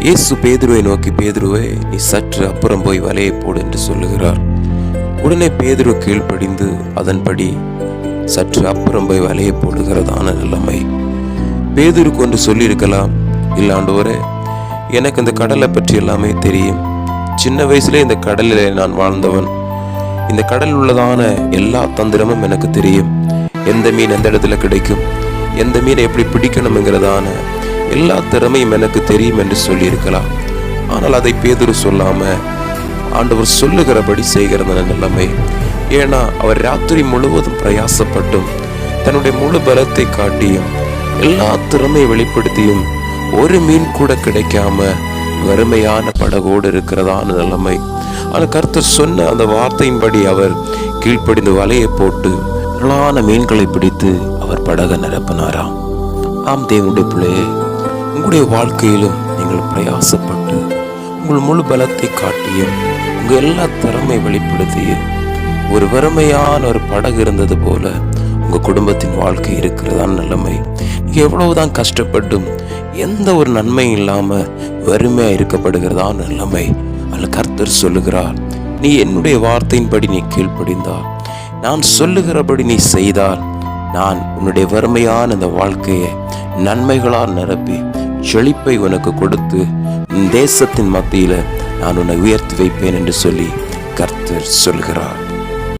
இயேசு பேதுருவை நோக்கி, பேதுருவே, நீ சற்று அப்புறம் போய் வலையை போடு என்று சொல்லுகிறார். உடனே பேதுரு கீழ்ப்படிந்து அதன்படி சற்று அப்புறம் போய் வலையை போடுகிறதான நிலைமை. பேதுருக்கு ஒன்று சொல்லியிருக்கலாம், இல்ல ஆண்டவரே, எனக்கு இந்த கடலை பற்றி எல்லாமே தெரியும், சின்ன வயசுல இந்த கடலிலே நான் வாழ்ந்தவன், இந்த கடலில் உள்ளதான எல்லா தந்திரமும் எனக்கு தெரியும், எந்த மீன் எந்த இடத்துல கிடைக்கும், எந்த மீனை எப்படி பிடிக்கணுங்கிறதான எல்லா திறமையும் எனக்கு தெரியும் என்று சொல்லியிருக்கலாம். ஆனால் அதை பேதுரு சொல்லாம ஆண்டவர் சொல்லுகிறபடி செய்கிறதான நிலைமை. ஏன்னா அவர் ராத்திரி முழுவதும் பிரயாசப்பட்டும் தன்னுடைய முழு பலத்தை காட்டியும் எல்லா திறமையை வெளிப்படுத்தியும் ஒரு மீன் கூட கிடைக்காம வறுமையான படகோடு இருக்கிறதான நிலைமை. ஆனால் கர்த்தர் சொன்ன அந்த வார்த்தையின்படி அவர் கீழ்ப்படிந்து வலையை போட்டு திரளான மீன்களை பிடித்து அவர் படகை நிரப்பினாராம். ஆம் தேவனுடைய பிள்ளையே, உங்களுடைய வாழ்க்கையிலும் நீங்கள் பிரயாசப்பட்டு உங்கள் முழு பலத்தை காட்டியும் உங்கள் எல்லா திறமை வெளிப்படுத்தியும் ஒரு வறுமையான ஒரு படகு இருந்தது போல உங்கள் குடும்பத்தின் வாழ்க்கை இருக்கிறதான நிலைமை. நீங்கள் எவ்வளவுதான் கஷ்டப்பட்டும் எந்த ஒரு நன்மையும் இல்லாமல் வறுமையாக இருக்கப்படுகிறதான நிலைமை. அதில் கர்த்தர் சொல்லுகிறார், நீ என்னுடைய வார்த்தையின்படி நீ கீழ்ப்படிந்தால், நான் சொல்லுகிறபடி நீ செய்தால், நான் உன்னுடைய வறுமையான இந்த வாழ்க்கையை நன்மைகளால் நிரப்பி செழிப்பை உனக்கு கொடுத்து தேசத்தின் மத்தியில நான் உன்னை உயர்த்தி வைப்பேன் என்று சொல்லி கர்த்தர் சொல்கிறார்.